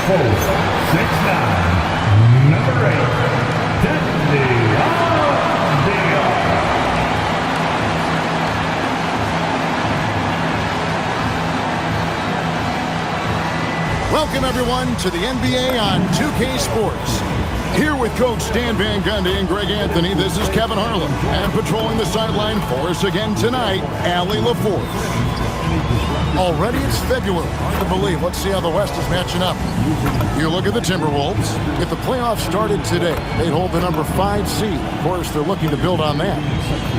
Post 6'9", number 8, Timberwolves. Welcome, everyone, to the NBA on 2K Sports. Here with Coach Stan Van Gundy and Greg Anthony, this is Kevin Harlan. And patrolling the sideline for us again tonight, Allie LaForce. Already it's February. Hard to believe. Let's see how the West is matching up. You look at the Timberwolves. If the playoffs started today, they'd hold the number 5 seed. Of course, they're looking to build on that.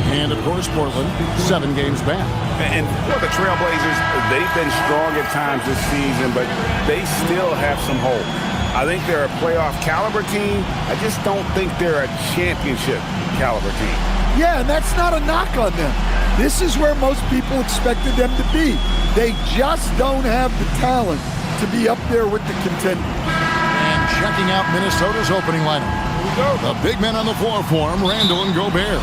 And, of course, Portland, 7 games back. And for the Trailblazers, they've been strong at times this season, but they still have some hope. I think they're a playoff caliber team. I just don't think they're a championship caliber team. Yeah, and that's not a knock on them. This is where most people expected them to be. They just don't have the talent to be up there with the contenders. And checking out Minnesota's opening lineup. The big men on the floor for him, Randall and Gobert.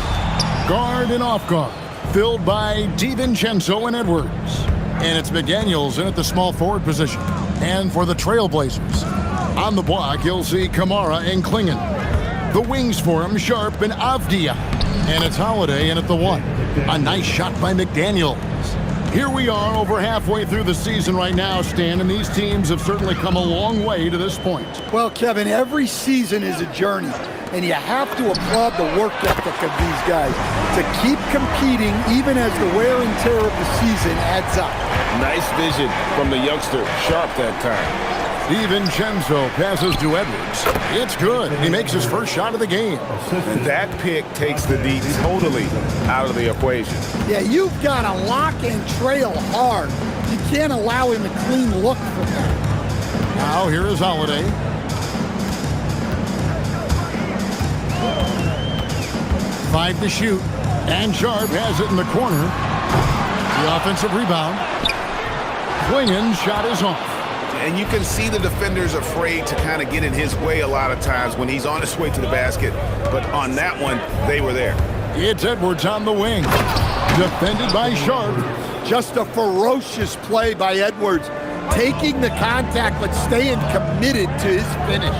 Guard and off guard, filled by DiVincenzo and Edwards. And it's McDaniels in at the small forward position. And for the Trailblazers, on the block, you'll see Kamara and Klingon. The wings for him, Sharp and Avdia. And it's Holiday in at the 1. A nice shot by McDaniels. Here we are over halfway through the season right now, Stan, and these teams have certainly come a long way to this point. Well, Kevin, every season is a journey, and you have to applaud the work ethic of these guys to keep competing even as the wear and tear of the season adds up. Nice vision from the youngster, Sharp that time. DiVincenzo passes to Edwards. It's good. He makes his first shot of the game. And that pick takes the D totally out of the equation. Yeah, you've got to lock and trail hard. You can't allow him a clean look from that. Now here is Holiday. Five to shoot. And Sharp has it in the corner. The offensive rebound. Klingon's shot is off. And you can see the defenders afraid to kind of get in his way a lot of times when he's on his way to the basket. But on that one, they were there. It's Edwards on the wing. Defended by Sharp. Just a ferocious play by Edwards. Taking the contact, but staying committed to his finish.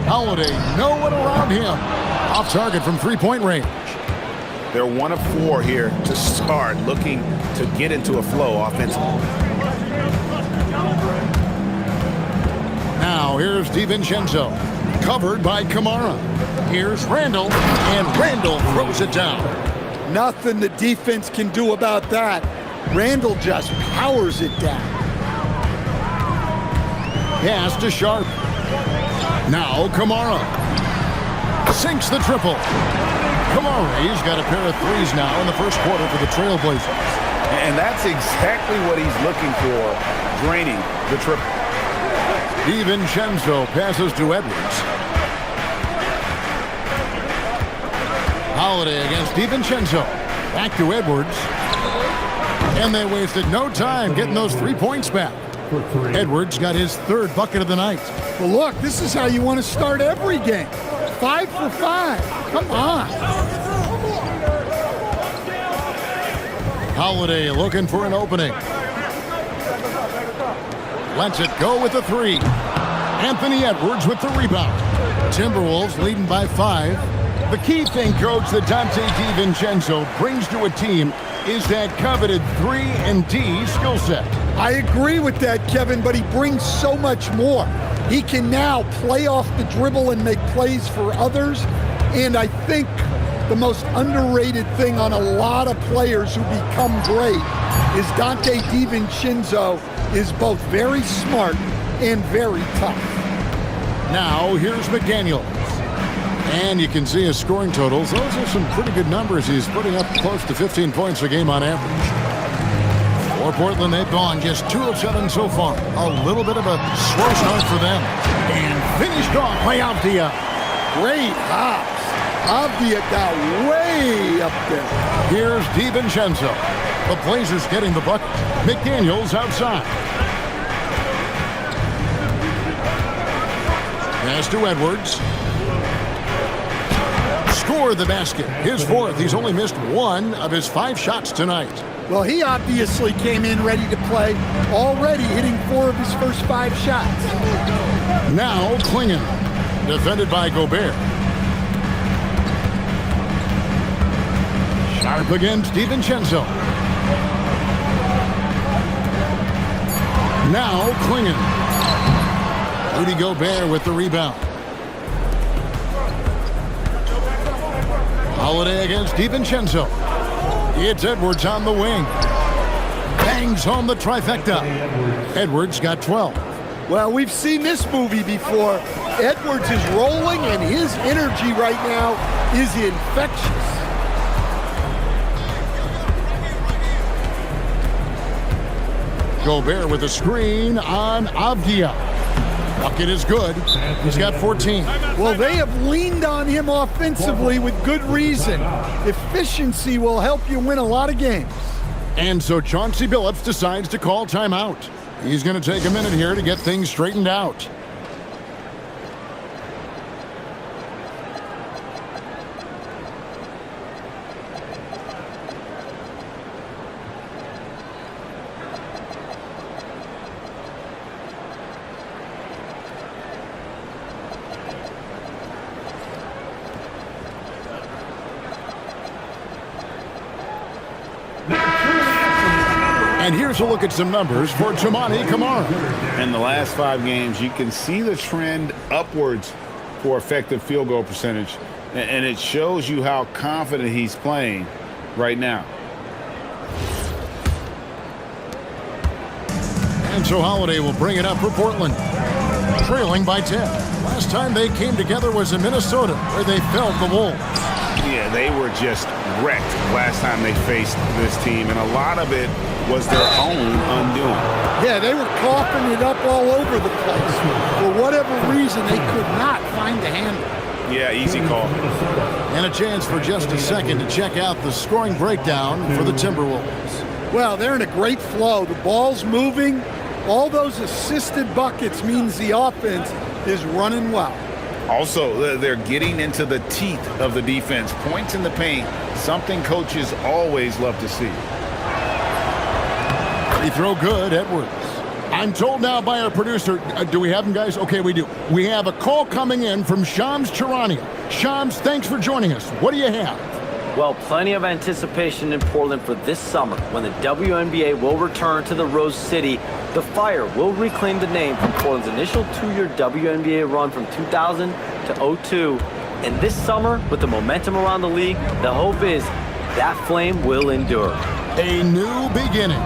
Holiday, no one around him. Off target from three-point range. They're 1 of 4 here to start, looking to get into a flow offensively. Now here's DiVincenzo, covered by Kamara. Here's Randall, and Randall throws it down. Nothing the defense can do about that. Randall just powers it down. Pass to Sharp. Now Kamara sinks the triple. Kamara's got a pair of threes now in the first quarter for the Trailblazers. And that's exactly what he's looking for, draining the triple. DiVincenzo passes to Edwards. Holiday against DiVincenzo. Back to Edwards. And they wasted no time getting those 3 points back. Edwards got his 3rd bucket of the night. Well, look, this is how you want to start every game. 5 for 5. Come on. Holiday looking for an opening. Lets it go with the 3. Anthony Edwards with the rebound. Timberwolves leading by 5. The key thing, Coach, that Dante DiVincenzo brings to a team is that coveted 3-and-D skill set. I agree with that, Kevin, but he brings so much more. He can now play off the dribble and make plays for others. And I think the most underrated thing on a lot of players who become great is Dante DiVincenzo is both very smart and very tough. Now here's McDaniels. And you can see his scoring totals. Those are some pretty good numbers. He's putting up close to 15 points a game on average. For Portland, they've gone just 2 of 7 so far. A little bit of a slow start for them. And finished off by Avdia. Great hops. Avdia got way up there. Here's DiVincenzo. The Blazers getting the bucket. McDaniels outside. Pass to Edwards. Scored the basket. His 4th. He's only missed 1 of his 5 shots tonight. Well, he obviously came in ready to play, already hitting 4 of his first 5 shots. Now Klingon, defended by Gobert. Sharp against DiVincenzo. Now Klingon. Rudy Gobert with the rebound. Holiday against DiVincenzo. It's Edwards on the wing. Bangs home the trifecta. Edwards got 12. Well, we've seen this movie before. Edwards is rolling, and his energy right now is infectious. Gobert with a screen on Avdia. Bucket is good. He's got 14. Well, they have leaned on him offensively with good reason. Efficiency will help you win a lot of games. And so Chauncey Billups decides to call timeout. He's going to take a minute here to get things straightened out. And here's a look at some numbers for Toumani Camara. In the last 5 games, you can see the trend upwards for effective field goal percentage. And it shows you how confident he's playing right now. And so Holiday will bring it up for Portland, trailing by 10. Last time they came together was in Minnesota, where they felled the Wolves. Yeah, they were just wrecked last time they faced this team, and a lot of it was their own undoing. Yeah, they were coughing it up all over the place. For whatever reason, they could not find the handle. Yeah, easy call. And a chance for just a second to check out the scoring breakdown for the Timberwolves. Well, they're in a great flow. The ball's moving. All those assisted buckets means the offense is running well. Also, they're getting into the teeth of the defense. Points in the paint, something coaches always love to see. Free throw good, Edwards. I'm told now by our producer, do we have him, guys? Okay, we do. We have a call coming in from Shams Charania. Shams, thanks for joining us. What do you have? Well, plenty of anticipation in Portland for this summer when the WNBA will return to the Rose City. The Fire will reclaim the name from Portland's initial 2-year WNBA run from 2000 to 02. And this summer, with the momentum around the league, the hope is that flame will endure. A new beginning.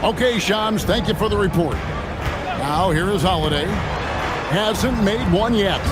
Okay, Shams, thank you for the report. Now here is Holiday. Hasn't made one yet.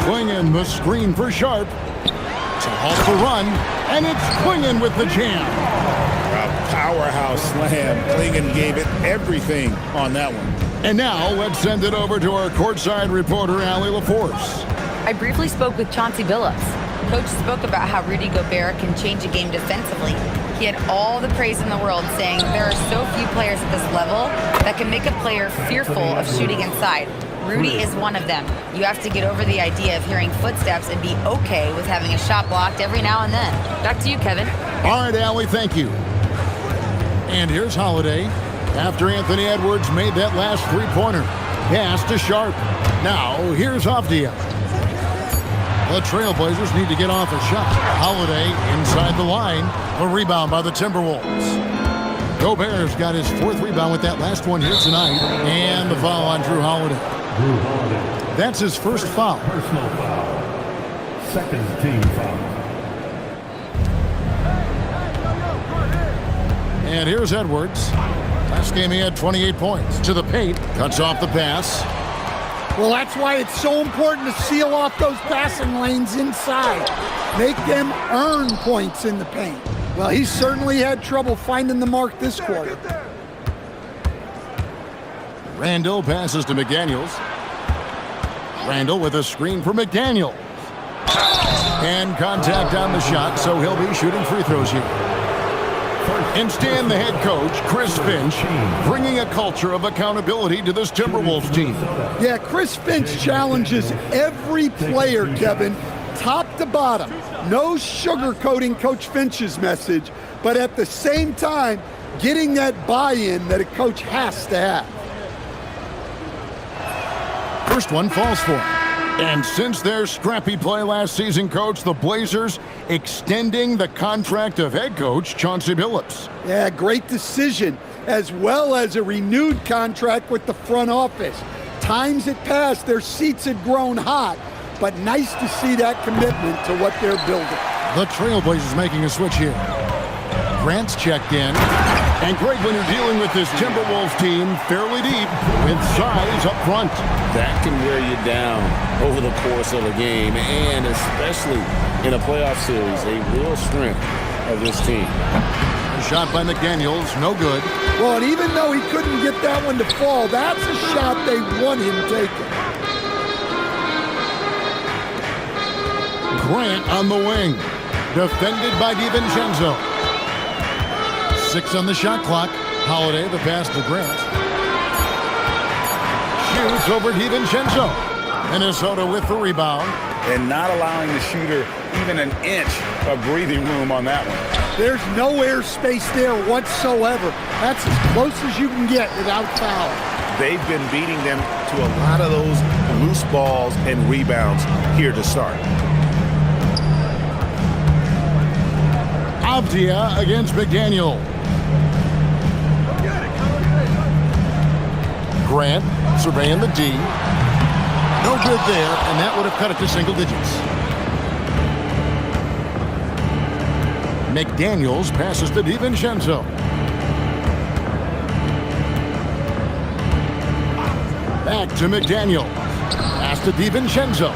Klingon the screen for Sharp. To halt the run, and it's Klingon with the jam. A powerhouse slam. Klingon gave it everything on that one. And now let's send it over to our courtside reporter, Allie LaForce. I briefly spoke with Chauncey Billups. Coach spoke about how Rudy Gobert can change a game defensively. He had all the praise in the world, saying there are so few players at this level that can make a player fearful of shooting inside. Rudy is one of them. You have to get over the idea of hearing footsteps and be okay with having a shot blocked every now and then. Back to you, Kevin. All right, Allie, thank you. And here's Holiday. After Anthony Edwards made that last three-pointer. Pass to Sharp. Now, here's Avdia. The Trailblazers need to get off a shot. Holiday inside the line. A rebound by the Timberwolves. Gobert's got his 4th rebound with that last one here tonight. And the foul on Drew Holiday. That's his first foul. Personal foul. Second team foul. And here's Edwards. Last game he had 28 points. To the paint. Cuts off the pass. Well, that's why it's so important to seal off those passing lanes inside. Make them earn points in the paint. Well, he certainly had trouble finding the mark this quarter. Randall passes to McDaniels. Randall with a screen for McDaniels. And contact on the shot, so he'll be shooting free throws here. And Stan, the head coach, Chris Finch, bringing a culture of accountability to this Timberwolves team. Yeah, Chris Finch challenges every player, Kevin, top to bottom. No sugarcoating Coach Finch's message, but at the same time, getting that buy-in that a coach has to have. First one falls for him. And since their scrappy play last season, Coach, the Blazers extending the contract of head coach Chauncey Billups. Yeah, great decision, as well as a renewed contract with the front office. Times had passed, their seats had grown hot, but nice to see that commitment to what they're building. The Trailblazers making a switch here. Grant's checked in. And Greg, when you're dealing with this Timberwolves team fairly deep with size up front, That can wear you down over the course of a game, and especially in a playoff series, a real strength of this team. a shot by McDaniels, no good. Well, and even though he couldn't get that one to fall, that's a shot they want him taking. Grant on the wing, defended by DiVincenzo. 6 on the shot clock. Holiday, the pass to Grant. Shoots over DiVincenzo. Minnesota with the rebound. And not allowing the shooter even an inch of breathing room on that one. There's no airspace there whatsoever. That's as close as you can get without foul. They've been beating them to a lot of those loose balls and rebounds here to start. Avdia against McDaniel. Grant surveying the D. No good there, and that would have cut it to single digits. McDaniels passes to DiVincenzo. Back to McDaniel. Pass to DiVincenzo.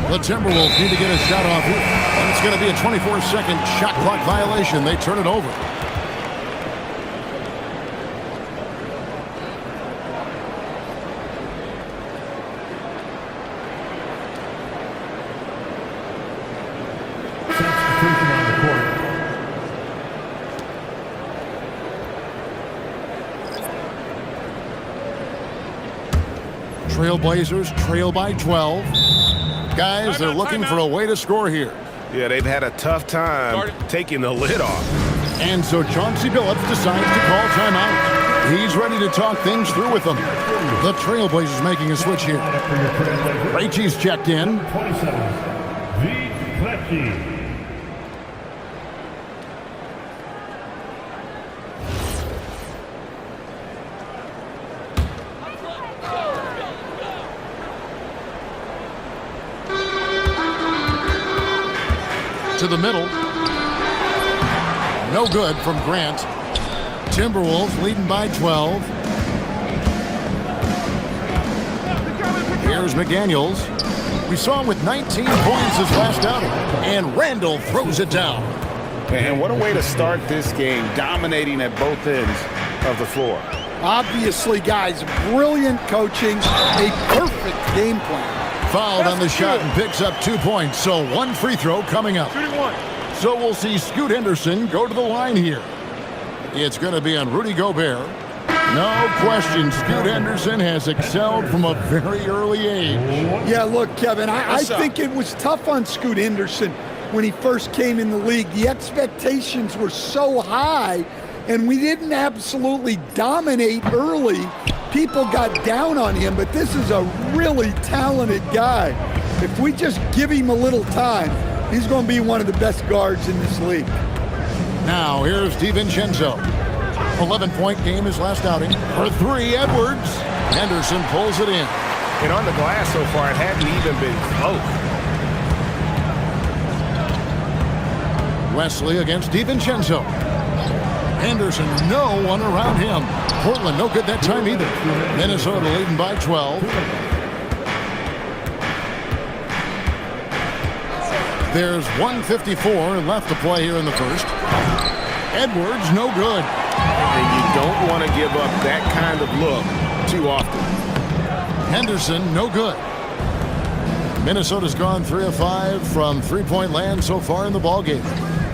The Timberwolves need to get a shot off here. And it's going to be a 24-second shot clock violation. They turn it over. Substitution on the court. Trailblazers trail by 12. Guys, they're looking for a way to score here. Yeah, they've had a tough time taking the lid off. And so Chauncey Billups decides to call timeout. He's ready to talk things through with them. The Trailblazers making a switch here. Krejci's checked in. 27. Krejci. To the middle. No good from Grant. Timberwolves leading by 12. Here's McDaniels. We saw him with 19 points his last outing. And Randall throws it down. And what a way to start this game, dominating at both ends of the floor. Obviously, guys, brilliant coaching, a perfect game plan. Fouled on the shot and picks up 2 points. So one free throw coming up. So we'll see Scoot Henderson go to the line here. It's going to be on Rudy Gobert. No question, Scoot Henderson has excelled from a very early age. Yeah, look, Kevin, I think it was tough on Scoot Henderson when he first came in the league. The expectations were so high, and we didn't absolutely dominate early. People got down on him, but this is a really talented guy. If we just give him a little time, he's going to be one of the best guards in this league. Now, here's DiVincenzo. 11-point game his last outing. For 3, Edwards. Henderson pulls it in. And on the glass so far, it hadn't even been close. Wesley against DiVincenzo. Henderson, no one around him. Portland, no good that time either. Minnesota leading by 12. There's 1:54 left to play here in the first. Edwards, no good. And you don't want to give up that kind of look too often. Henderson, no good. Minnesota's gone 3 of 5 from three-point land so far in the ballgame.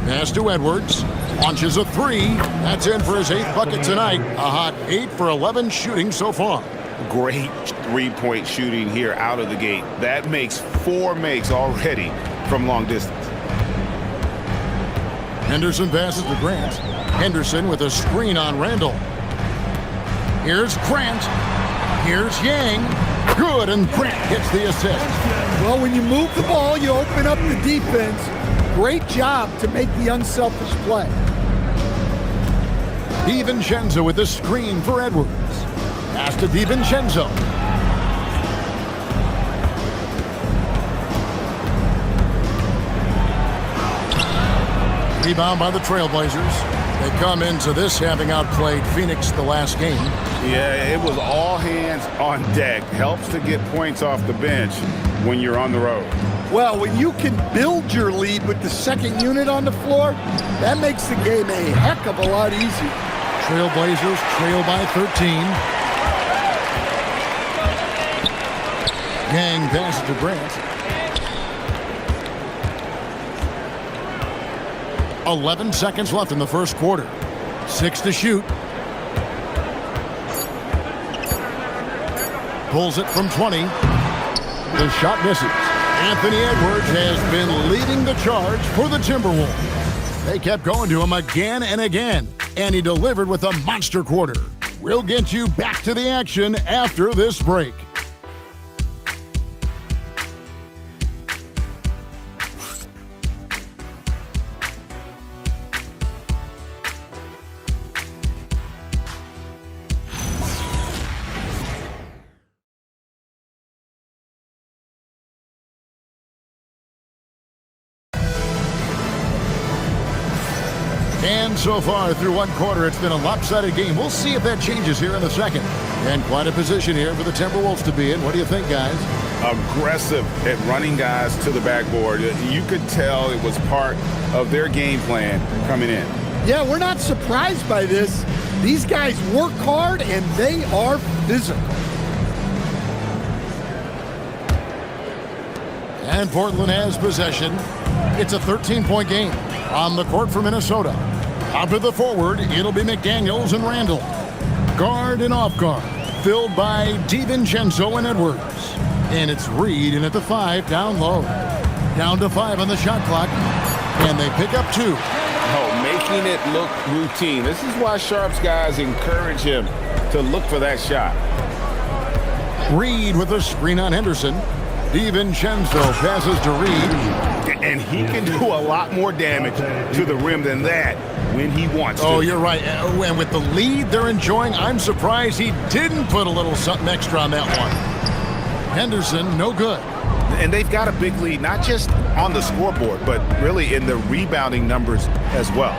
Pass to Edwards. Launches a 3. That's in for his 8th bucket tonight. A hot 8 for 11 shooting so far. Great three-point shooting here out of the gate. That makes 4 makes already from long distance. Henderson passes to Grant. Henderson with a screen on Randall. Here's Grant. Here's Yang. Good, and Grant gets the assist. Well, when you move the ball, you open up the defense. Great job to make the unselfish play. DiVincenzo with the screen for Edwards. Pass to DiVincenzo. Rebound by the Trailblazers. They come into this having outplayed Phoenix the last game. Yeah, it was all hands on deck. Helps to get points off the bench when you're on the road. Well, when you can build your lead with the second unit on the floor, that makes the game a heck of a lot easier. Trailblazers trail by 13. Yang passes to Grant. 11 seconds left in the first quarter. 6 to shoot. Pulls it from 20. The shot misses. Anthony Edwards has been leading the charge for the Timberwolves. They kept going to him again and again, and he delivered with a monster quarter. We'll get you back to the action after this break. And so far through one quarter, it's been a lopsided game. We'll see if that changes here in the second. And quite a position here for the Timberwolves to be in. What do you think, guys? Aggressive at running guys to the backboard. You could tell it was part of their game plan coming in. Yeah, we're not surprised by this. These guys work hard and they are physical. And Portland has possession. It's a 13-point game on the court for Minnesota. Out to the forward, it'll be McDaniels and Randall. Guard and off guard, filled by DiVincenzo and Edwards. And it's Reed in at the 5, down low. Down to 5 on the shot clock, and they pick up 2. Oh, making it look routine. This is why Sharp's guys encourage him to look for that shot. Reed with a screen on Henderson. DiVincenzo passes to Reed. And he can do a lot more damage to the rim than that when he wants to. Oh, you're right. And with the lead they're enjoying, I'm surprised he didn't put a little something extra on that one. Henderson, no good. And they've got a big lead, not just on the scoreboard, but really in the rebounding numbers as well.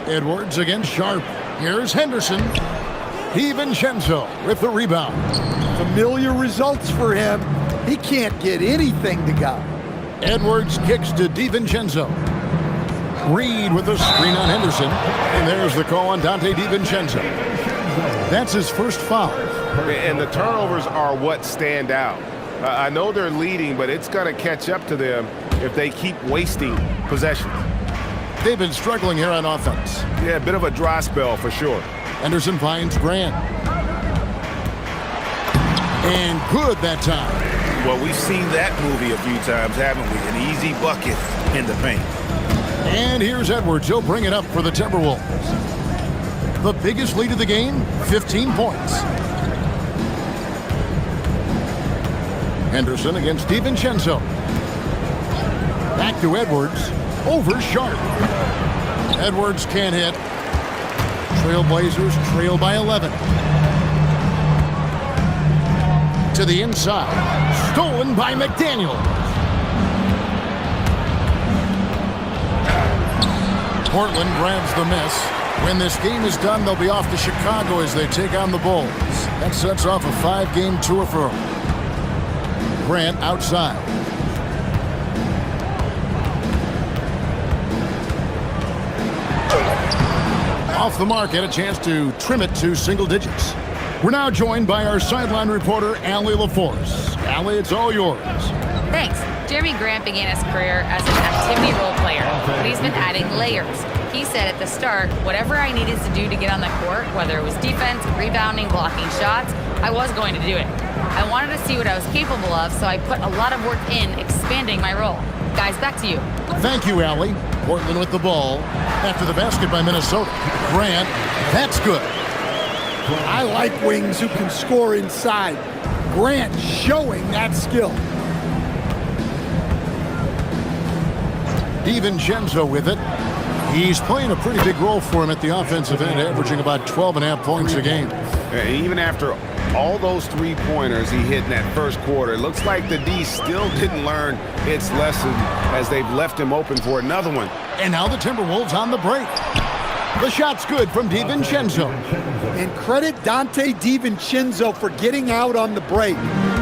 Edwards against Sharp. Here's Henderson. DiVincenzo with the rebound. Familiar results for him. He can't get anything to go. Edwards kicks to DiVincenzo. Reed with a screen on Henderson. And there's the call on Dante DiVincenzo. That's his first foul. And the turnovers are what stand out. I know they're leading, but it's going to catch up to them if they keep wasting possessions. They've been struggling here on offense. Yeah, a bit of a dry spell for sure. Henderson finds Grant. And good that time. Well, we've seen that movie a few times, haven't we? An easy bucket in the paint. And here's Edwards. He'll bring it up for the Timberwolves. The biggest lead of the game, 15 points. Henderson against DiVincenzo. Back to Edwards. Over Sharp. Edwards can't hit. Trailblazers trail by 11. To the inside. Stolen by McDaniel. Portland grabs the miss. When this game is done, they'll be off to Chicago as they take on the Bulls. That sets off a 5-game tour for them. Grant outside. Off the mark, had a chance to trim it to single digits. We're now joined by our sideline reporter, Allie LaForce. Allie, it's all yours. Thanks. Jeremy Grant began his career as an activity role player, but he's been adding layers. He said at the start, whatever I needed to do to get on the court, whether it was defense, rebounding, blocking shots, I was going to do it. I wanted to see what I was capable of, so I put a lot of work in expanding my role. guys. Back to you. Thank you, Allie. Portland with the ball. After the basket by Minnesota. Grant, that's good. I like wings who can score inside. Grant showing that skill. DiVincenzo with it. He's playing a pretty big role for him at the offensive end, averaging about 12.5 points a game. Even after all those three-pointers he hit in that first quarter, it looks like the D still didn't learn its lesson as they've left him open for another one. And now the Timberwolves on the break. The shot's good from DiVincenzo. And credit Dante DiVincenzo for getting out on the break.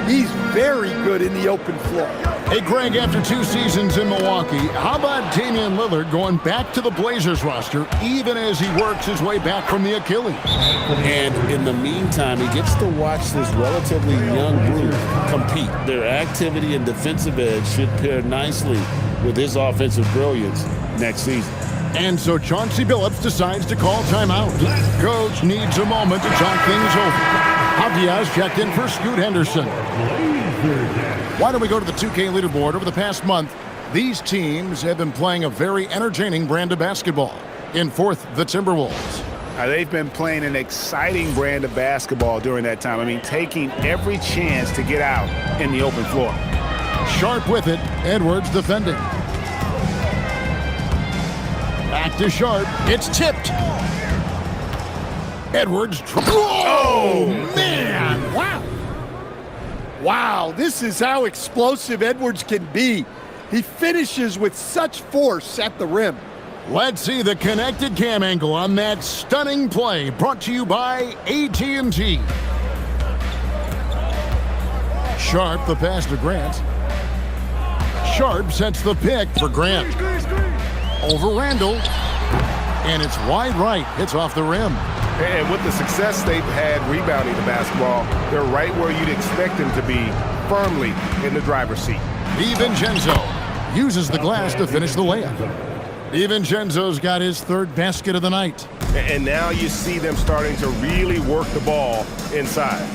He's very good in the open floor. Hey, Greg, after 2 seasons in Milwaukee, how about Damian Lillard going back to the Blazers roster even as he works his way back from the Achilles? And in the meantime, he gets to watch this relatively young group compete. Their activity and defensive edge should pair nicely with his offensive brilliance next season. And so Chauncey Billups decides to call timeout. Coach needs a moment to talk things over. Javier checked in for Scoot Henderson. Why don't we go to the 2K leaderboard? Over the past month, these teams have been playing a very entertaining brand of basketball. In fourth, the Timberwolves. They've been playing an exciting brand of basketball during that time. I mean, taking every chance to get out in the open floor. Sharp with it. Edwards defending. Back to Sharp. It's tipped. Edwards. Oh, man. Wow. Wow, this is how explosive Edwards can be. He finishes with such force at the rim. Let's see the connected cam angle on that stunning play, brought to you by AT&T. Sharp, the pass to Grant. Sharp sets the pick for Grant. Over Randall. And it's wide right. It's off the rim. And with the success they've had rebounding the basketball, they're right where you'd expect them to be, firmly in the driver's seat. DiVincenzo uses the glass to finish the layup. DiVincenzo's got his third basket of the night. And now you see them starting to really work the ball inside.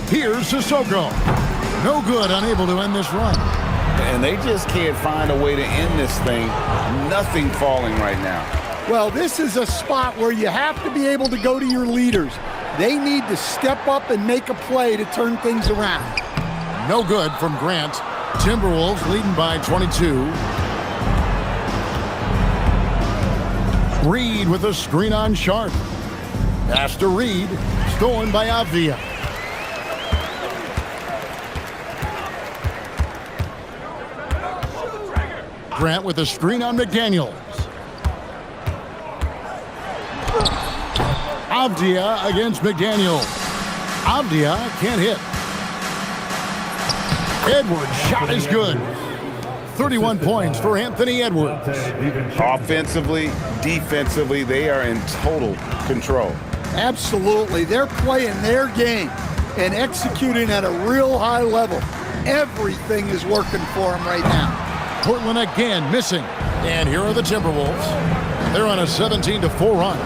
Here's Sissoko. No good, unable to end this run. And they just can't find a way to end this thing. Nothing falling right now. Well, this is a spot where you have to be able to go to your leaders. They need to step up and make a play to turn things around. No good from Grant. Timberwolves leading by 22. Reed with a screen on Sharp. Pass to Reed. Stolen by Avdia. Grant with a screen on McDaniels. Avdia against McDaniels. Avdia can't hit. Edwards' shot is good. 31 points for Anthony Edwards. Offensively, defensively, they are in total control. Absolutely. They're playing their game and executing at a real high level. Everything is working for them right now. Portland again missing. And here are the Timberwolves. They're on a 17-4 run.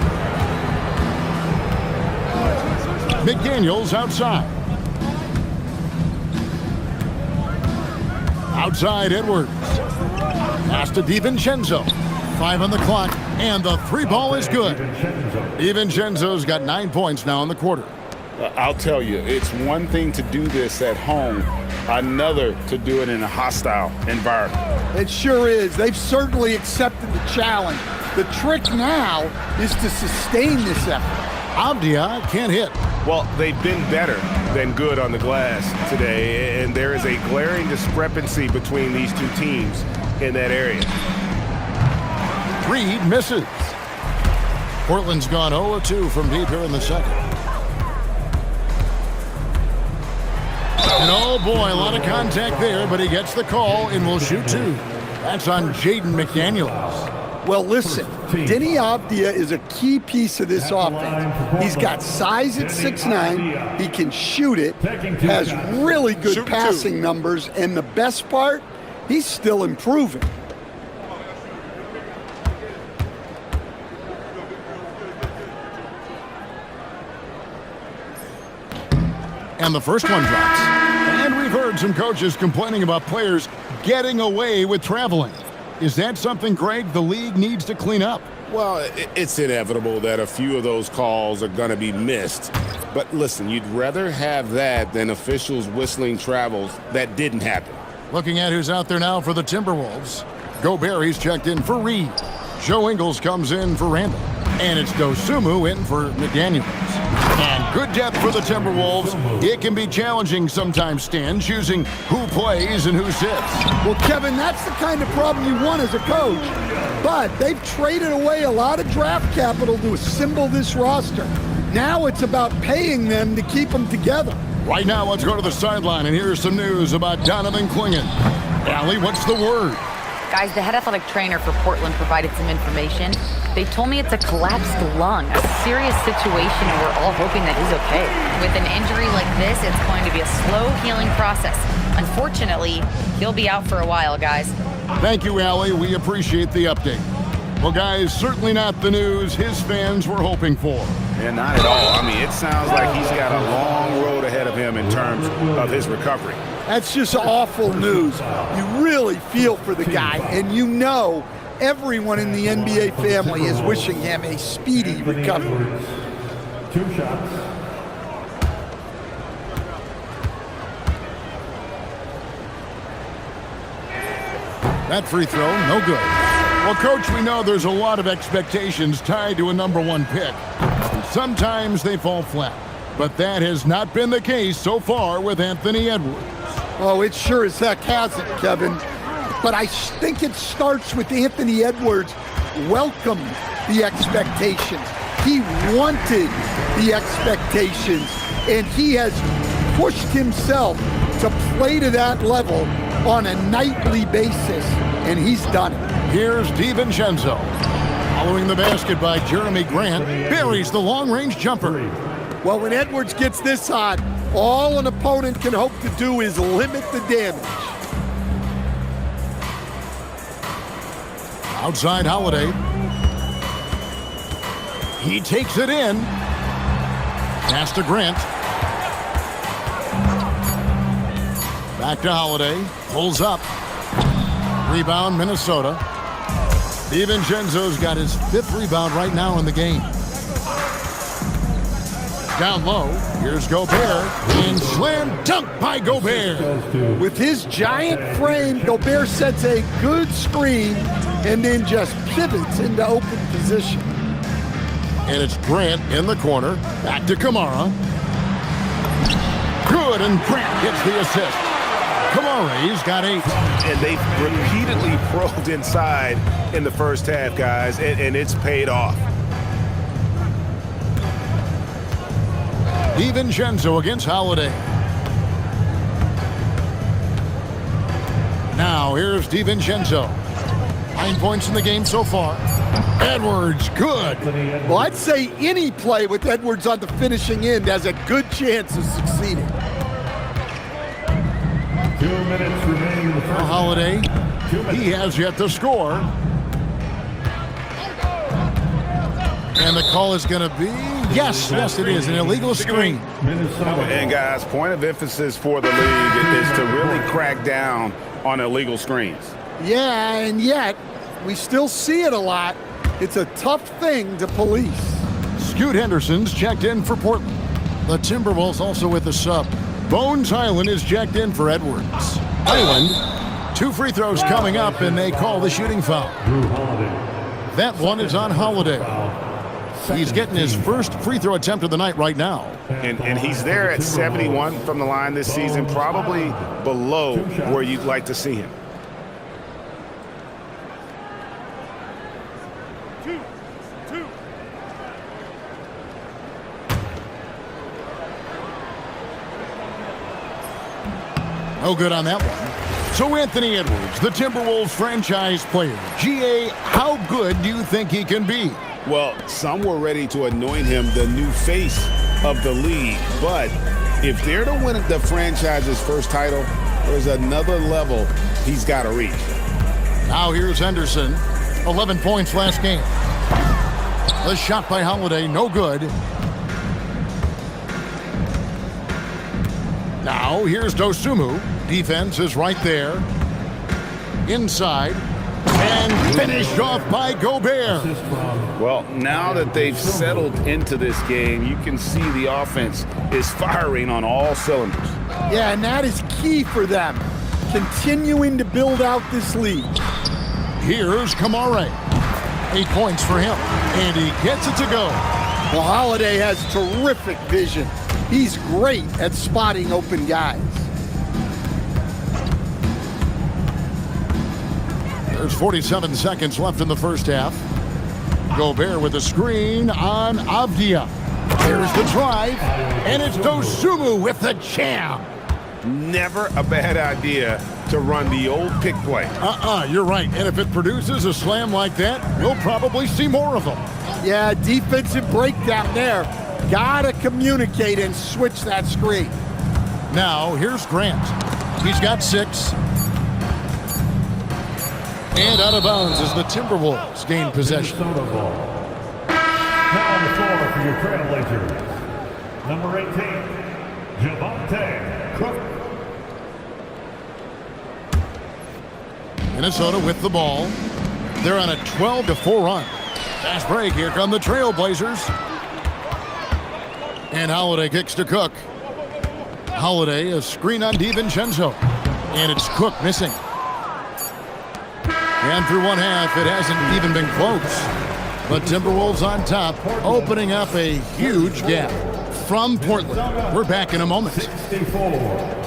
McDaniels outside. Outside Edwards. Pass to DiVincenzo. 5 on the clock, and the three ball is good. DiVincenzo's got 9 points now in the quarter. I'll tell you, it's one thing to do this at home, another to do it in a hostile environment. It sure is. They've certainly accepted the challenge. The trick now is to sustain this effort. Avdia can't hit. Well, they've been better than good on the glass today, and there is a glaring discrepancy between these two teams in that area. Reed misses. Portland's gone 0-2 from deep here in the second. And oh boy, a lot of contact there, but he gets the call and will shoot 2. That's on Jaden McDaniels. Well, listen, Denny Avdia is a key piece of this offense. He's got size at 6'9", he can shoot it, has really good passing numbers, and the best part, he's still improving. And the first one drops. And we've heard some coaches complaining about players getting away with traveling. Is that something, Greg, the league needs to clean up? Well, it's inevitable that a few of those calls are going to be missed. But listen, you'd rather have that than officials whistling travels that didn't happen. Looking at who's out there now for the Timberwolves. Gobert, he's checked in for Reed. Joe Ingles comes in for Randall. And it's Dosumu in for McDaniels. And good depth for the Timberwolves. It can be challenging sometimes, Stan, choosing who plays and who sits. Well, Kevin, that's the kind of problem you want as a coach. But they've traded away a lot of draft capital to assemble this roster. Now it's about paying them to keep them together. Right now, let's go to the sideline, and here's some news about Donovan Clingan. Allie, what's the word? Guys, the head athletic trainer for Portland provided some information. They told me it's a collapsed lung, a serious situation, and we're all hoping that he's okay. With an injury like this, it's going to be a slow healing process. Unfortunately, he'll be out for a while, guys. Thank you, Allie. We appreciate the update. Well, guys, certainly not the news his fans were hoping for. Yeah, not at all. I mean, it sounds like he's got a long road ahead of him in terms of his recovery. That's just awful news. You really feel for the guy, and you know everyone in the NBA family is wishing him a speedy recovery. 2 shots. That free throw, no good. Well, Coach, we know there's a lot of expectations tied to a #1 pick. And sometimes they fall flat. But that has not been the case so far with Anthony Edwards. Oh, it sure as heck hasn't, Kevin. But I think it starts with Anthony Edwards welcomed the expectations. He wanted the expectations, and he has pushed himself to play to that level on a nightly basis, and he's done it. Here's DiVincenzo. Following the basket by Jeremy Grant, buries the long-range jumper. Well, when Edwards gets this hot, all an opponent can hope to do is limit the damage. Outside Holiday. He takes it in. Pass to Grant. Back to Holiday. Pulls up. Rebound, Minnesota. DiVincenzo's got his 5th rebound right now in the game. Down low, here's Gobert, and slam dunk by Gobert. With his giant frame, Gobert sets a good screen and then just pivots into open position. And it's Grant in the corner, back to Kamara. Good, and Grant gets the assist. Kamara's got 8. And they've repeatedly probed inside in the first half, guys, and it's paid off. DiVincenzo against Holiday. Now here's DiVincenzo. 9 points in the game so far. Edwards, good. Well, I'd say any play with Edwards on the finishing end has a good chance of succeeding. 2 minutes remaining in the first. Holiday, he has yet to score. And the call is going to be, yes, it is, an illegal screen. And guys, point of emphasis for the league is to really crack down on illegal screens. Yeah, and yet we still see it a lot. It's a tough thing to police. Scoot Henderson's checked in for Portland. The Timberwolves also with a sub. Bones Highland is checked in for Edwards. Highland, 2 free throws coming up, and they call the shooting foul. That one is on Holiday. He's getting his first free throw attempt of the night right now. And he's there at 71 from the line this season, probably below where you'd like to see him. No good on that one. So Anthony Edwards, the Timberwolves franchise player. GA, how good do you think he can be? Well, some were ready to anoint him the new face of the league. But if they're to win the franchise's first title, there's another level he's got to reach. Now here's Henderson. 11 points last game. The shot by Holiday, no good. Now here's Dosunmu. Defense is right there. Inside. And finished off by Gobert. Well, now that they've settled into this game, you can see the offense is firing on all cylinders. Yeah, and that is key for them, continuing to build out this lead. Here's Kamare. 8 points for him, and he gets it to go. Well, Holiday has terrific vision. He's great at spotting open guys. There's 47 seconds left in the first half. Gobert with a screen on Avdia. There's the drive, and it's Dosunmu with the jam. Never a bad idea to run the old pick play. You're right. And if it produces a slam like that, we'll probably see more of them. Yeah, defensive breakdown there. Gotta communicate and switch that screen. Now, here's Grant. He's got 6. And out of bounds as the Timberwolves gain possession. Minnesota ball. Now on the floor for your Trailblazers. Number 18, Javante Cook. Minnesota with the ball. They're on a 12-4 run. Fast break. Here come the Trailblazers. And Holiday kicks to Cook. Holiday, a screen on DiVincenzo. And it's Cook missing. And through one half, it hasn't even been close. But Timberwolves on top, opening up a huge gap from Portland. We're back in a moment. 64.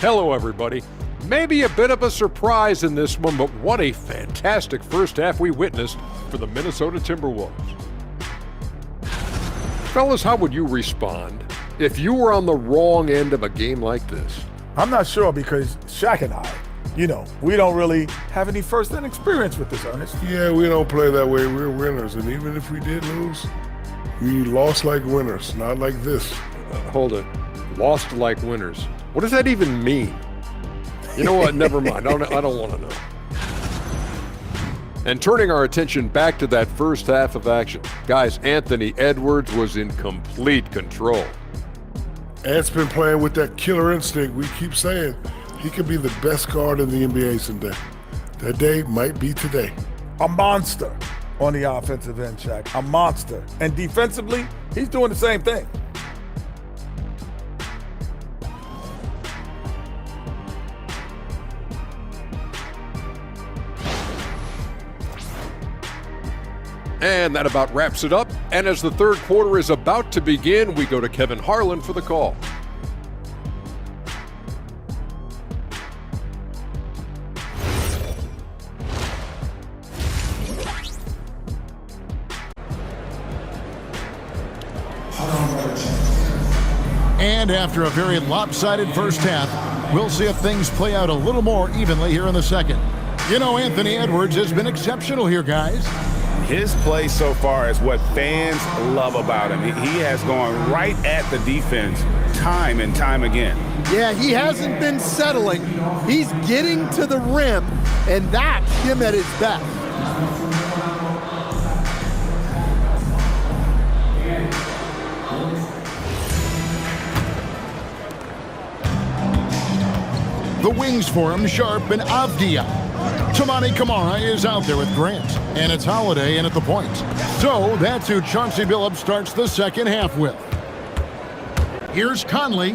Hello, everybody. Maybe a bit of a surprise in this one, but what a fantastic first half we witnessed for the Minnesota Timberwolves. Fellas, how would you respond if you were on the wrong end of a game like this? I'm not sure because Shaq and I, we don't really have any first-hand experience with this, Ernest. Yeah, we don't play that way. We're winners. And even if we did lose, we lost like winners, not like this. Hold it. Lost like winners. What does that even mean? You know what? Never mind. I don't want to know. And turning our attention back to that first half of action, guys, Anthony Edwards was in complete control. Ant's been playing with that killer instinct. We keep saying he could be the best guard in the NBA someday. That day might be today. A monster on the offensive end, Shaq. A monster. And defensively, he's doing the same thing. And that about wraps it up. And as the third quarter is about to begin, we go to Kevin Harlan for the call. And after a very lopsided first half, we'll see if things play out a little more evenly here in the second. Anthony Edwards has been exceptional here, guys. His play so far is what fans love about him. He has gone right at the defense time and time again. Yeah, he hasn't been settling. He's getting to the rim, and that's him at his best. The wings for him, Sharp and Avdia. Tamani Kamara is out there with Grant, and it's Holiday in at the point. So that's who Chauncey Billups starts the second half with. Here's Conley.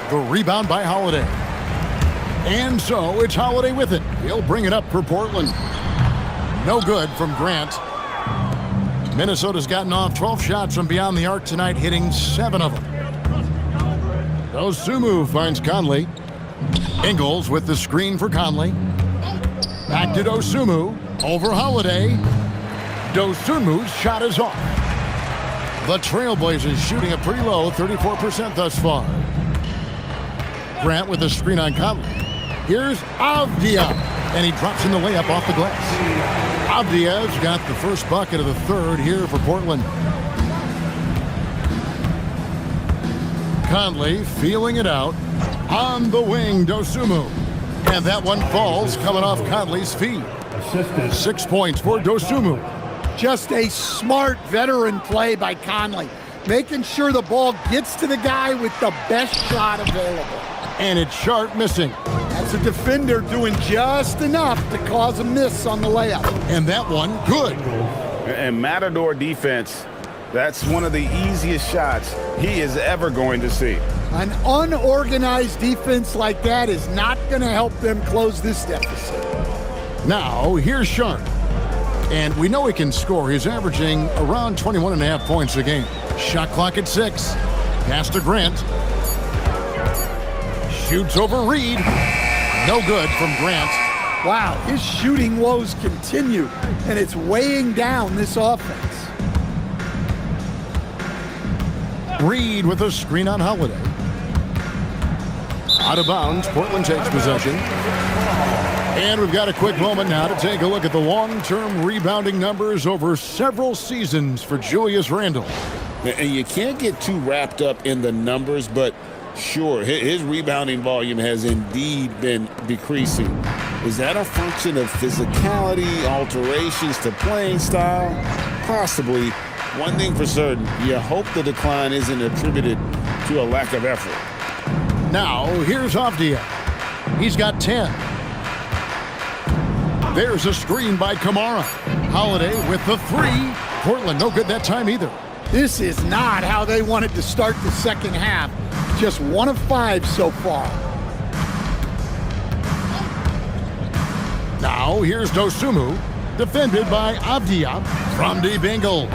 The rebound by Holiday. And so it's Holiday with it. He'll bring it up for Portland. No good from Grant. Minnesota's gotten off 12 shots from beyond the arc tonight, hitting 7 of them. Dosunmu finds Conley. Ingles with the screen for Conley. Back to Dosunmu. Over Holiday. Dosunmu's shot is off. The Trailblazers shooting a pretty low 34% thus far. Grant with a screen on Conley. Here's Avdia, and he drops in the layup off the glass. Avdia's got the first bucket of the third here for Portland. Conley feeling it out. On the wing, Dosunmu. And that one falls coming off Conley's feet. 6 points for Dosunmu. Just a smart veteran play by Conley, making sure the ball gets to the guy with the best shot available. And it's Sharp missing. That's a defender doing just enough to cause a miss on the layup. And that one, good. And Matador defense, that's one of the easiest shots he is ever going to see. An unorganized defense like that is not going to help them close this deficit. Now, here's Sharp. And we know he can score. He's averaging around 21.5 points a game. Shot clock at 6. Pass to Grant. Shoots over Reed. No good from Grant. Wow, his shooting woes continue, and it's weighing down this offense. Reed with a screen on Holiday. Out of bounds, Portland takes possession. And we've got a quick moment now to take a look at the long-term rebounding numbers over several seasons for Julius Randle. And you can't get too wrapped up in the numbers, but sure, his rebounding volume has indeed been decreasing. Is that a function of physicality, alterations to playing style? Possibly. One thing for certain, you hope the decline isn't attributed to a lack of effort. Now, here's Avdia. He's got 10. There's a screen by Kamara. Holiday with the 3. Portland, no good that time either. This is not how they wanted to start the second half. Just 1 of 5 so far. Now, here's Dosunmu, defended by Avdia from deep Ingles.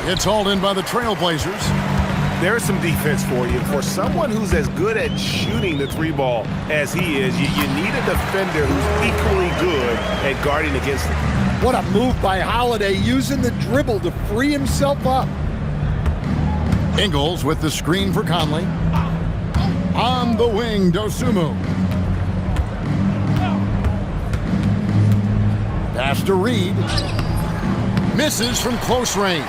It's hauled in by the Trailblazers. There's some defense for you. For someone who's as good at shooting the 3 ball as he is, you need a defender who's equally good at guarding against him. What a move by Holiday, using the dribble to free himself up. Ingles with the screen for Conley. On the wing, Dosunmu. Pass to Reed. Misses from close range.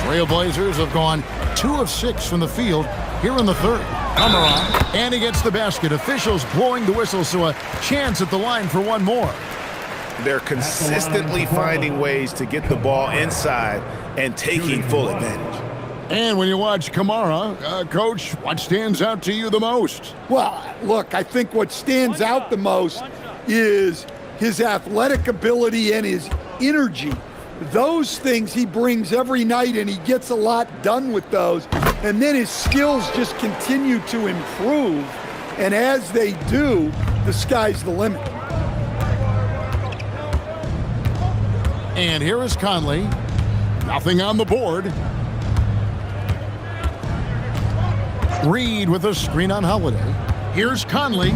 Trailblazers have gone 2 of 6 from the field here in the third. Kamara, and he gets the basket. Officials blowing the whistle, so a chance at the line for one more. They're consistently finding ways to get the ball inside and taking full advantage. And when you watch Kamara, Coach, what stands out to you the most? Well, look, I think what stands out the most is his athletic ability and his energy. Those things he brings every night, and he gets a lot done with those. And then his skills just continue to improve. And as they do, the sky's the limit. And here is Conley. Nothing on the board. Reed with a screen on Holiday. Here's Conley.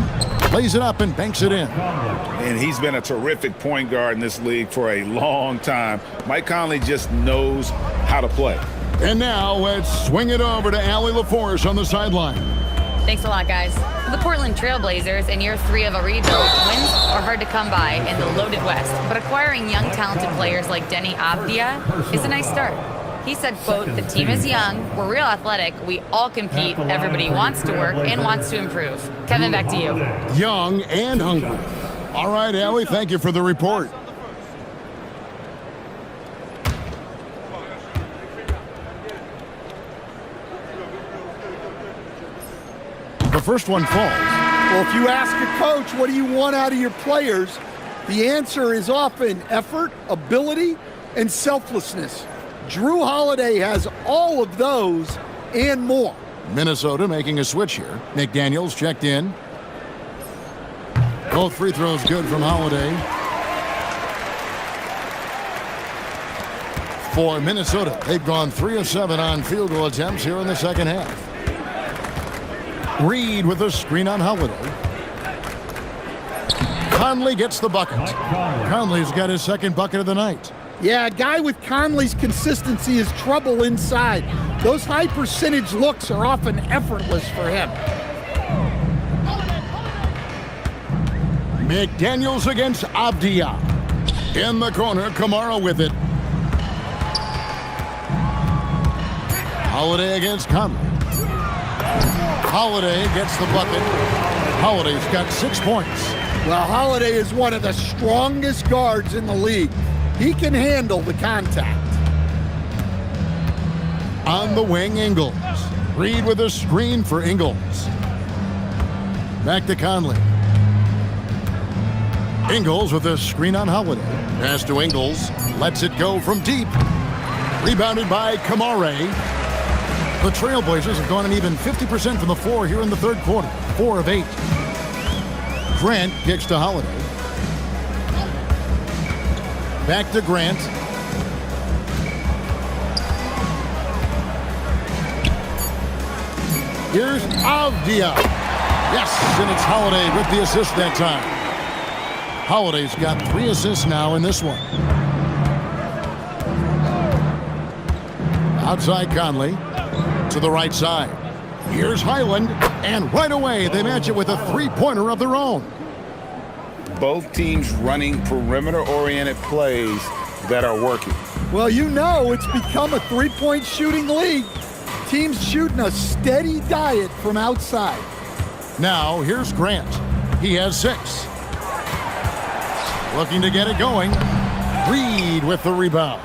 Lays it up and banks it in. And he's been a terrific point guard in this league for a long time. Mike Conley just knows how to play. And now let's swing it over to Allie LaForce on the sideline. Thanks a lot, guys. For the Portland Trailblazers, in year 3 of a rebuild, wins are hard to come by in the loaded West. But acquiring young, talented players like Denny Avdia is a nice start. He said, quote, "The team is young, we're real athletic, we all compete, everybody wants to work and wants to improve." Kevin, back to you. Young and hungry. All right, Allie, thank you for the report. The first one falls. Well, if you ask a coach, what do you want out of your players? The answer is often effort, ability, and selflessness. Drew Holiday has all of those and more. Minnesota making a switch here. McDaniels checked in. Both free throws good from Holiday. For Minnesota, they've gone 3 of 7 on field goal attempts here in the second half. Reed with a screen on Holiday. Conley gets the bucket. Conley's got his second bucket of the night. Yeah, a guy with Conley's consistency is trouble inside. Those high percentage looks are often effortless for him. McDaniels against Avdia. In the corner, Kamara with it. Holiday against Conley. Holiday gets the bucket. Holiday's got 6 points. Well, Holiday is one of the strongest guards in the league. He can handle the contact. On the wing, Ingles. Reed with a screen for Ingles. Back to Conley. Ingles with a screen on Holiday. Pass to Ingles. Lets it go from deep. Rebounded by Kamare. The Trailblazers have gone an even 50% from the floor here in the third quarter. 4 of 8. Grant kicks to Holiday. Back to Grant. Here's Avdia. Yes, and it's Holiday with the assist that time. Holiday's got 3 assists now in this one. Outside Conley. To the right side. Here's Highland, and right away they match it with a 3-pointer of their own. Both teams running perimeter-oriented plays that are working. Well, you know it's become a 3-point shooting league. Teams shooting a steady diet from outside. Now here's Grant. He has 6. Looking to get it going. Reed with the rebound.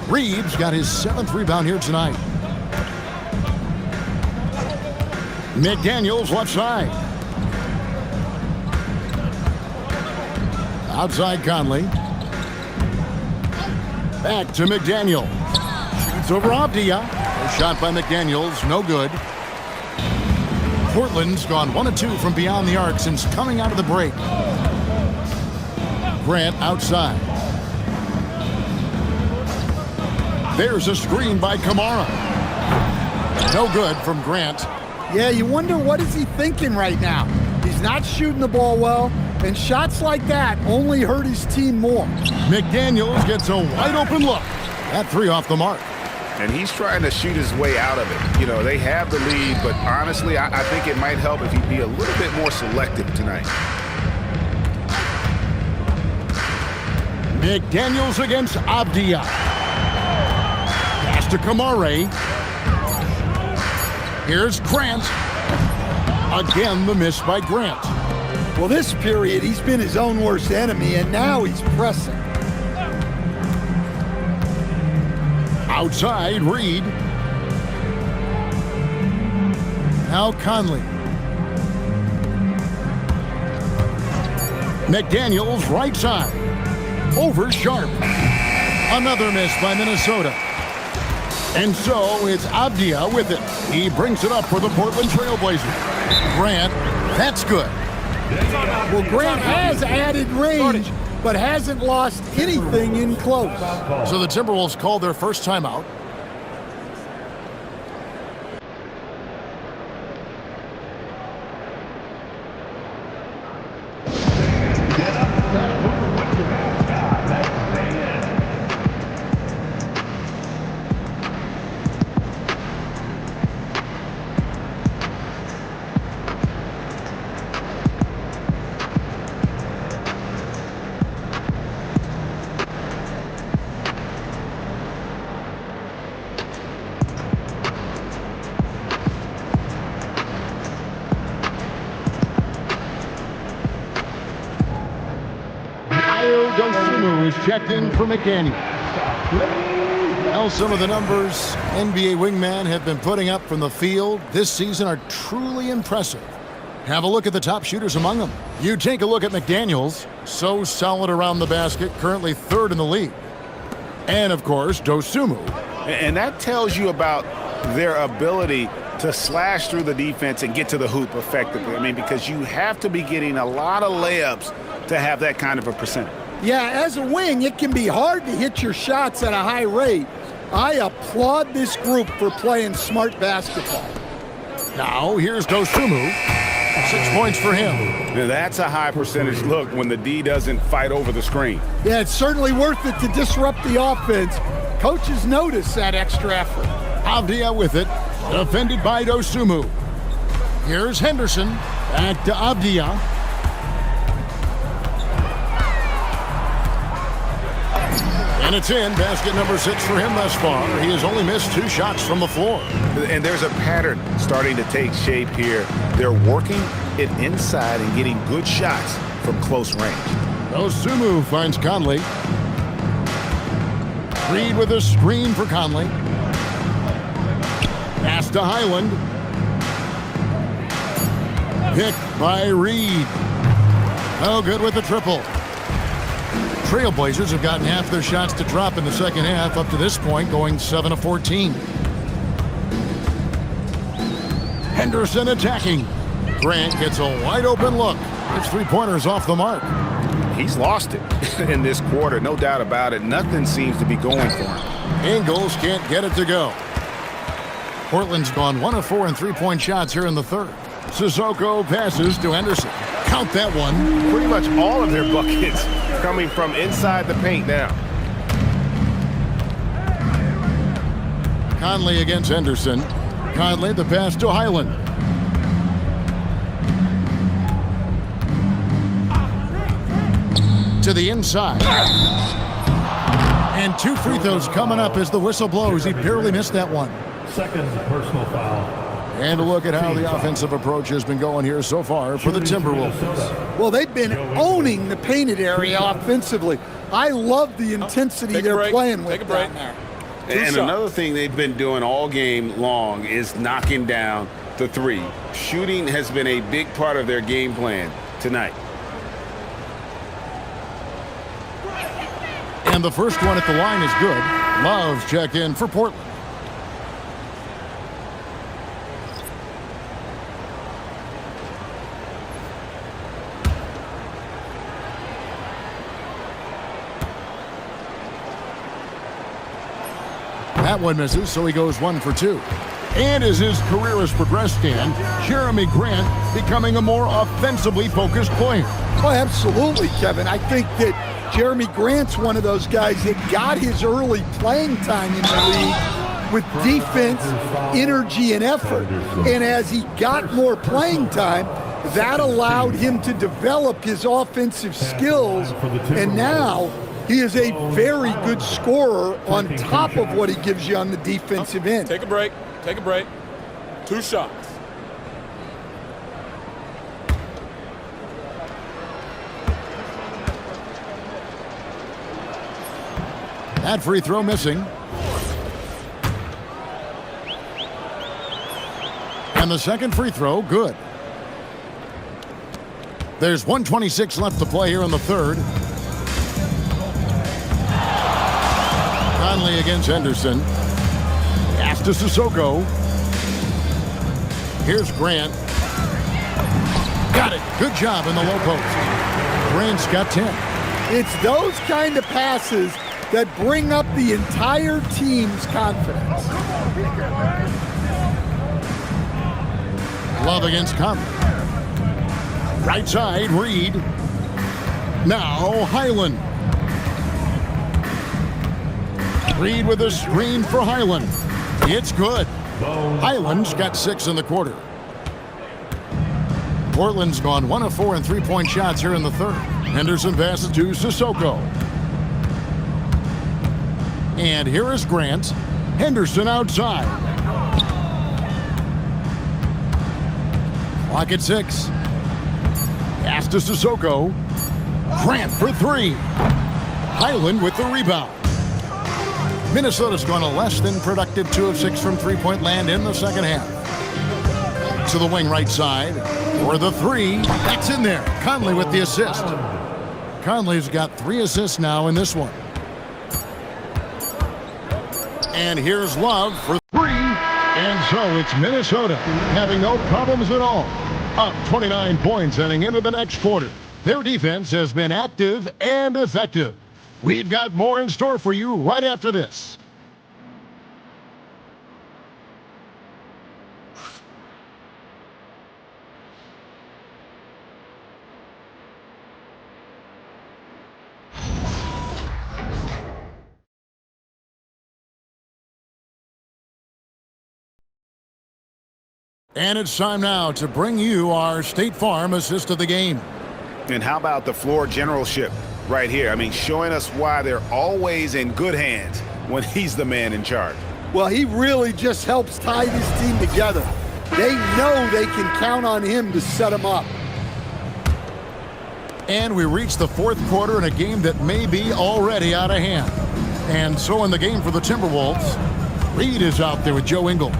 Reed's got his 7th rebound here tonight. McDaniels left side. Outside Conley. Back to McDaniel. Shoots over Avdia. A shot by McDaniels, no good. Portland's gone 1 of 2 from beyond the arc since coming out of the break. Grant outside. There's a screen by Kamara. No good from Grant. Yeah, you wonder what is he thinking right now. He's not shooting the ball well, and shots like that only hurt his team more. McDaniels gets a wide open look. That 3 off the mark. And he's trying to shoot his way out of it. You know, they have the lead, but honestly, I think it might help if he'd be a little bit more selective tonight. McDaniels against Avdia. Pass to Kamare. Here's Grant. Again, the miss by Grant. Well, this period, he's been his own worst enemy, and now he's pressing. Outside, Reed. Now Conley. McDaniels right side. Over Sharp. Another miss by Minnesota. And so it's Avdia with it. He brings it up for the Portland Trailblazers. Grant, that's good. Well, Grant has added range, but hasn't lost anything in close. So the Timberwolves called their first timeout. Is checked in for McDaniel. Now some of the numbers NBA wingmen have been putting up from the field this season are truly impressive. Have a look at the top shooters among them. You take a look at McDaniels, so solid around the basket, currently 3rd in the league. And of course, Dosunmu. And that tells you about their ability to slash through the defense and get to the hoop effectively. I mean, because you have to be getting a lot of layups to have that kind of a percentage. Yeah, as a wing, it can be hard to hit your shots at a high rate. I applaud this group for playing smart basketball. Now, here's Dosunmu. 6 points for him. Now, that's a high percentage look when the D doesn't fight over the screen. Yeah, it's certainly worth it to disrupt the offense. Coaches notice that extra effort. Avdia with it, defended by Dosunmu. Here's Henderson, back to Avdia. And it's in. Basket number 6 for him thus far. He has only missed 2 shots from the floor. And there's a pattern starting to take shape here. They're working it inside and getting good shots from close range. Osumu finds Conley. Reed with a screen for Conley. Pass to Highland. Picked by Reed. Oh, good with the triple. Trailblazers have gotten half their shots to drop in the second half up to this point, going 7 of 14. Henderson attacking. Grant gets a wide open look. His 3-pointers off the mark. He's lost it in this quarter, no doubt about it. Nothing seems to be going for him. Ingles can't get it to go. Portland's gone 1 of 4 in 3-point shots here in the third. Sissoko passes to Henderson. Count that one. Pretty much all of their buckets coming from inside the paint now. Conley against Henderson. Conley the pass to Highland. To the inside. And 2 free throws coming up as the whistle blows. He barely missed that one. Second personal foul. And a look at how the offensive approach has been going here so far for the Timberwolves. Well, they've been owning the painted area offensively. I love the intensity they're playing with down there. And another thing they've been doing all game long is knocking down the 3. Shooting has been a big part of their game plan tonight. And the first one at the line is good. Love's check in for Portland. That one misses, so he goes 1 for 2. And as his career has progressed, Dan, Jeremy Grant becoming a more offensively focused player. Oh, absolutely, Kevin. I think that Jeremy Grant's one of those guys that got his early playing time in the league with defense, energy, and effort. And as he got more playing time, that allowed him to develop his offensive skills. And now he is a very good scorer on top of what he gives you on the defensive end. Take a break. Take a break. 2 shots. That free throw missing. And the second free throw, good. There's 1:26 left to play here in the third. Conley against Henderson. Pass to Sissoko. Here's Grant. Got it. Good job in the low post. Grant's got 10. It's those kind of passes that bring up the entire team's confidence. Love against Conley. Right side, Reed. Now Highland. Reed with a screen for Highland. It's good. Highland's got 6 in the quarter. Portland's gone 1 of 4 in 3-point shots here in the third. Henderson passes to Sissoko. And here is Grant. Henderson outside. Clock at 6. Pass to Sissoko. Grant for 3. Highland with the rebound. Minnesota's gone a less than productive 2 of 6 from 3-point land in the second half. To the wing right side for the 3. That's in there. Conley with the assist. Conley's got 3 assists now in this one. And here's Love for 3. And so it's Minnesota having no problems at all. Up 29 points heading into the next quarter. Their defense has been active and effective. We've got more in store for you right after this. And it's time now to bring you our State Farm assist of the game. And how about the floor generalship? right here. I mean, showing us why they're always in good hands when he's the man in charge. Well, he really just helps tie this team together. They know they can count on him to set them up. And we reach the fourth quarter in a game that may be already out of hand. And so in the game for the Timberwolves, Reed is out there with Joe Ingles.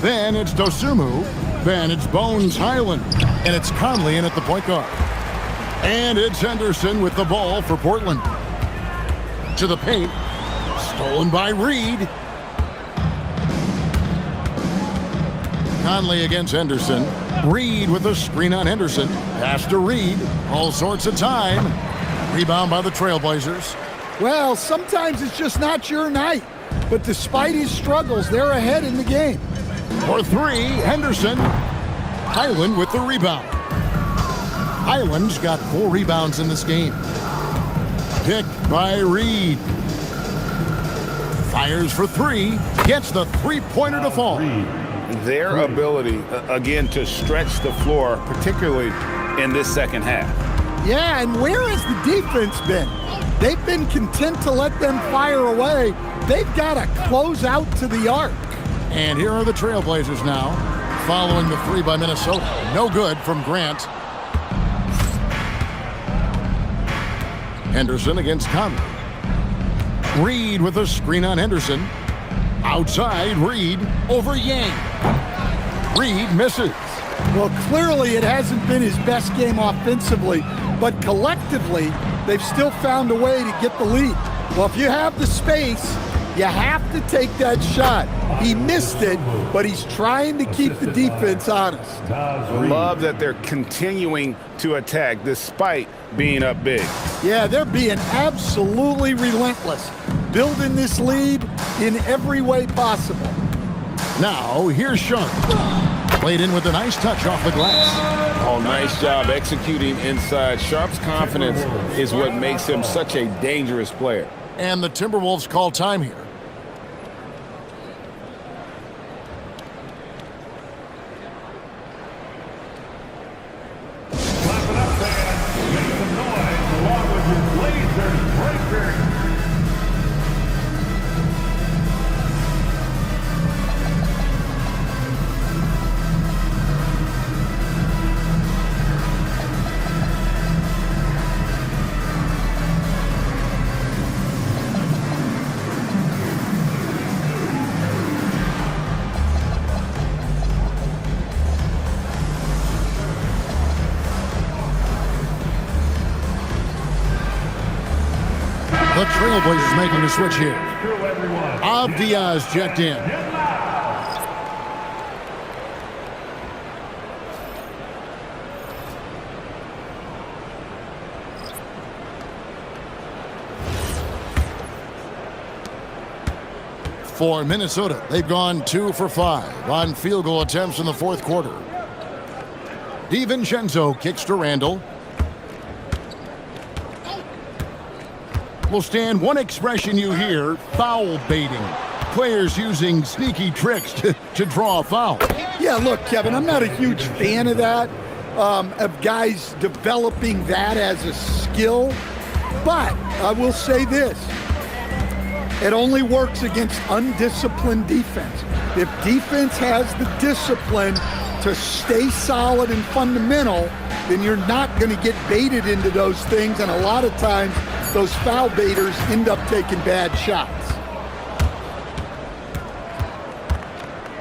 Then it's Dosunmu. Then it's Bones Highland. And it's Conley in at the point guard. And it's Henderson with the ball for Portland. To the paint. Stolen by Reed. Conley against Henderson. Reed with a screen on Henderson. Pass to Reed. All sorts of time. Rebound by the Trailblazers. Well, sometimes it's just not your night. But despite his struggles, they're ahead in the game. For three, Henderson. Highland with the rebound. Highland's got 4 rebounds in this game. Picked by Reed. Fires for 3. Gets the three-pointer to fall. Their ability, again, to stretch the floor, particularly in this second half. Yeah, and where has the defense been? They've been content to let them fire away. They've got to close out to the arc. And here are the Trailblazers now, following the 3 by Minnesota. No good from Grant. Henderson against Conley. Reed with a screen on Henderson. Outside, Reed over Yang. Reed misses. Well, clearly it hasn't been his best game offensively, but collectively, they've still found a way to get the lead. Well, if you have the space, you have to take that shot. He missed it, but he's trying to keep the defense honest. Love that they're continuing to attack despite being up big. Yeah, they're being absolutely relentless, building this lead in every way possible. Now, here's Sharp. Played in with a nice touch off the glass. Oh, nice job executing inside. Sharp's confidence is what makes him such a dangerous player. And the Timberwolves call time here. Clap it up, fans. Make some noise along with your Blazers breakers. The Trailblazers making a switch here. Screw everyone. Abdiaz checked in. Get loud. 4 Minnesota. They've gone 2 for 5 on field goal attempts in the fourth quarter. DiVincenzo kicks to Randall. Will stand one expression you hear, foul baiting. Players using sneaky tricks to draw a foul. Yeah, look, Kevin, I'm not a huge fan of that, of guys developing that as a skill. But I will say this. It only works against undisciplined defense. If defense has the discipline to stay solid and fundamental, then you're not going to get baited into those things. And a lot of times, those foul baiters end up taking bad shots.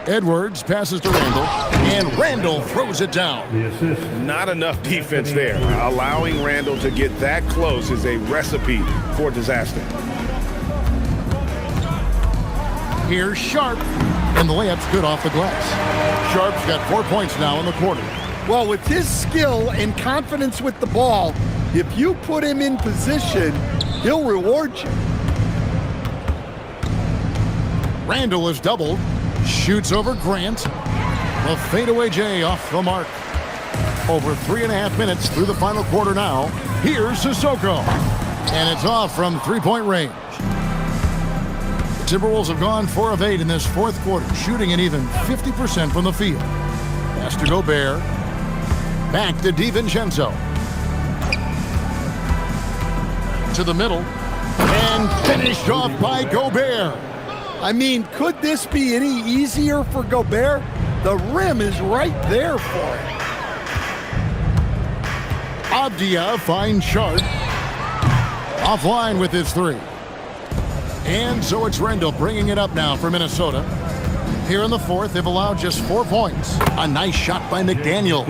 Edwards passes to Randall, and Randall throws it down. The assist. Not enough defense there. Allowing Randall to get that close is a recipe for disaster. Here's Sharp, and the layup's good off the glass. Sharp's got 4 points now in the quarter. Well, with his skill and confidence with the ball, if you put him in position, he'll reward you. Randall is doubled, shoots over Grant. The fadeaway J off the mark. Over 3.5 minutes through the final quarter now. Here's Sissoko, and it's off from three-point range. The Timberwolves have gone 4 of 8 in this fourth quarter, shooting an even 50% from the field. Pass to Gobert. Back to DiVincenzo. to the middle. And finished off by Gobert. I mean, could this be any easier for Gobert? The rim is right there for him. Avdia finds Sharp. Offline with his three. And so it's Rendell bringing it up now for Minnesota. Here in the fourth, they've allowed just 4 points. A nice shot by McDaniels.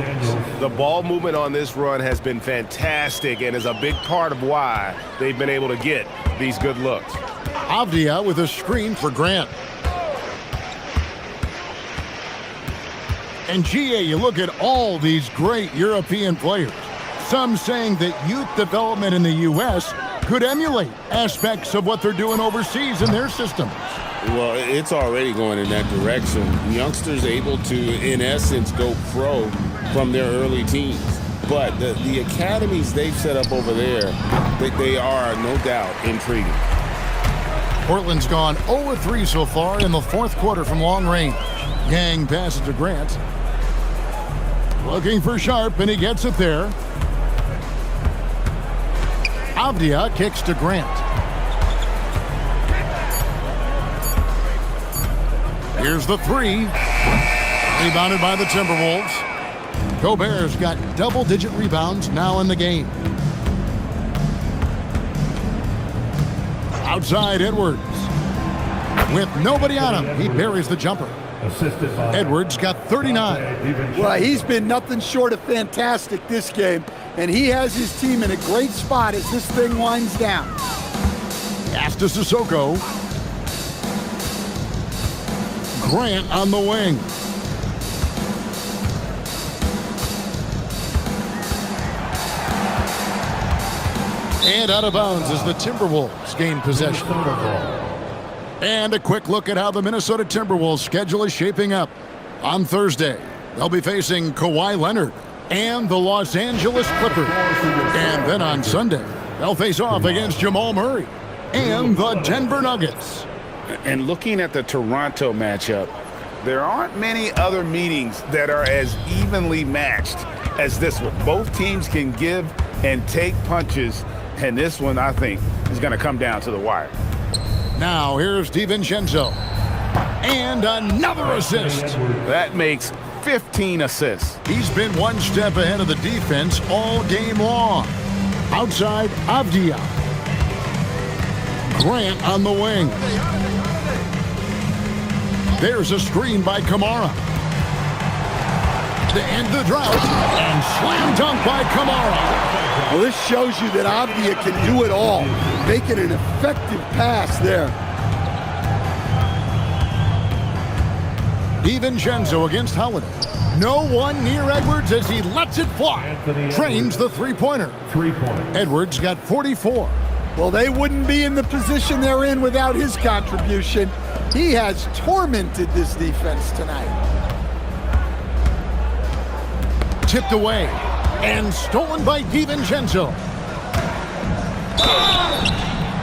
The ball movement on this run has been fantastic and is a big part of why they've been able to get these good looks. Avdia with a screen for Grant. And GA, you look at all these great European players. Some saying that youth development in the U.S. could emulate aspects of what they're doing overseas in their systems. Well, it's already going in that direction. Youngsters able to, in essence, go pro from their early teens. But the academies they've set up over there, they are, no doubt, intriguing. Portland's gone 0-3 so far in the fourth quarter from long range. Yang passes to Grant. Looking for Sharp, and he gets it there. Avdia kicks to Grant. Here's the three. Rebounded by the Timberwolves. Gobert's got double-digit rebounds now in the game. Outside Edwards. With nobody on him, he buries the jumper. Edwards got 39. Well, he's been nothing short of fantastic this game, and he has his team in a great spot as this thing winds down. Pass to Sissoko. Grant on the wing. And out of bounds as the Timberwolves gain possession. And a quick look at how the Minnesota Timberwolves schedule is shaping up. On Thursday, they'll be facing Kawhi Leonard and the Los Angeles Clippers. And then on Sunday, they'll face off against Jamal Murray and the Denver Nuggets. And looking at the Toronto matchup, there aren't many other meetings that are as evenly matched as this one. Both teams can give and take punches, and this one, I think, is going to come down to the wire. Now, here's DiVincenzo. And another assist. That makes 15 assists. He's been one step ahead of the defense all game long. Outside, Avdia. Grant on the wing. There's a screen by Kamara. To end the drought, and slam dunk by Kamara. Well, this shows you that Avdia can do it all, making an effective pass there. DiVincenzo against Holiday. No one near Edwards as he lets it fly. Trains the three-pointer. Edwards got 44. Well, they wouldn't be in the position they're in without his contribution. He has tormented this defense tonight. Tipped away and stolen by DiVincenzo.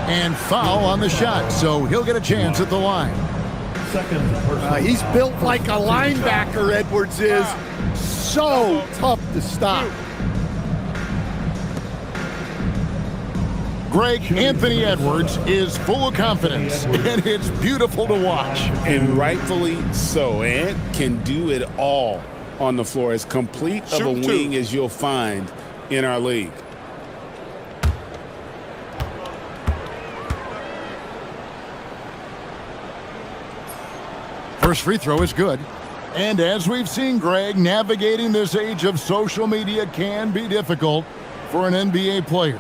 And foul on the shot, so he'll get a chance at the line. He's built like a linebacker, Edwards is. So tough to stop. Greg, Anthony Edwards is full of confidence, and it's beautiful to watch. And rightfully so. Ant can do it all on the floor, as complete of a wing as you'll find in our league. First free throw is good. And as we've seen, Greg, navigating this age of social media can be difficult for an NBA player.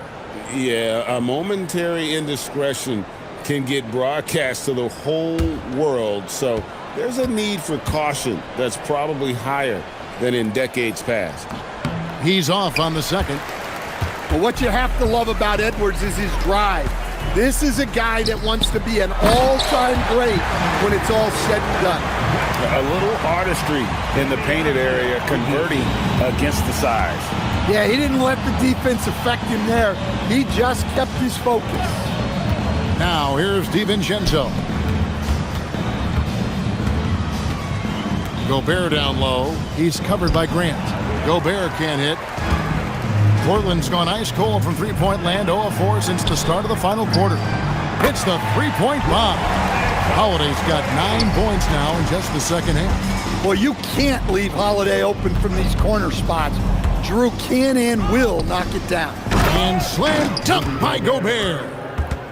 Yeah, a momentary indiscretion can get broadcast to the whole world, so there's a need for caution that's probably higher than in decades past. He's off on the second. Well, what you have to love about Edwards is his drive. This is a guy that wants to be an all-time great when it's all said and done. A little artistry in the painted area, converting against the size. Yeah, he didn't let the defense affect him there. He just kept his focus. Now, here's DiVincenzo. Gobert down low. He's covered by Grant. Gobert can't hit. Portland's gone ice cold from three-point land, 0 of 4 since the start of the final quarter. Hits the three-point bomb. Holiday's got 9 points now in just the second half. Well, you can't leave Holiday open from these corner spots. Drew can and will knock it down. And slam dunk by Gobert.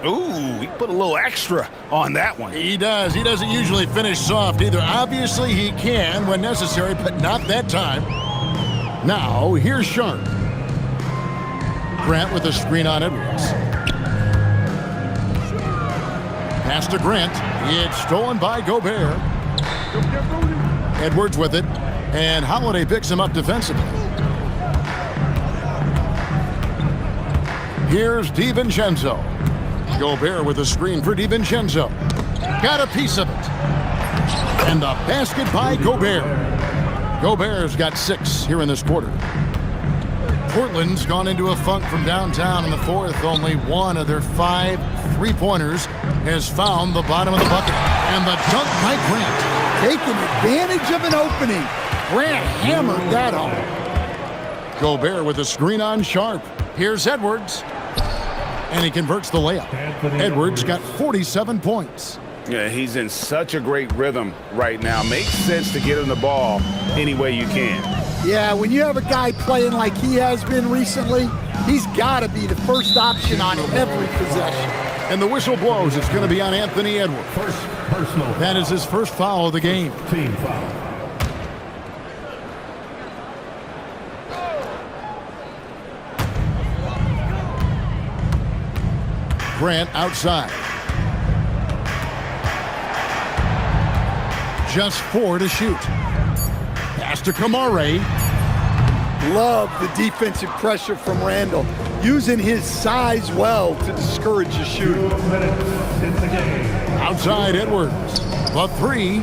Ooh, he put a little extra on that one. He does. He doesn't usually finish soft either. Obviously, he can when necessary, but not that time. Now, here's Sharp. Grant with a screen on Edwards. Pass to Grant. It's stolen by Gobert. Edwards with it, and Holiday picks him up defensively. Here's DiVincenzo. Gobert with a screen for DiVincenzo. Got a piece of it. And the basket by Gobert. Gobert's got 6 here in this quarter. Portland's gone into a funk from downtown in the fourth. Only one of their 5 3-pointers has found the bottom of the bucket. And the dunk by Grant. Taking advantage of an opening. Grant hammered that home. Gobert with a screen on Sharp. Here's Edwards. And he converts the layup. Edwards got 47 points. Yeah, he's in such a great rhythm right now. Makes sense to get him the ball any way you can. Yeah, when you have a guy playing like he has been recently, he's got to be the first option on every possession. And the whistle blows. It's going to be on Anthony Edwards. First personal. That is his first foul of the game. Team foul. Grant outside. Just 4 to shoot. Pass to Kamare. Love the defensive pressure from Randall, using his size well to discourage the 2 shooting. minutes in the game. Outside Edwards. The 3.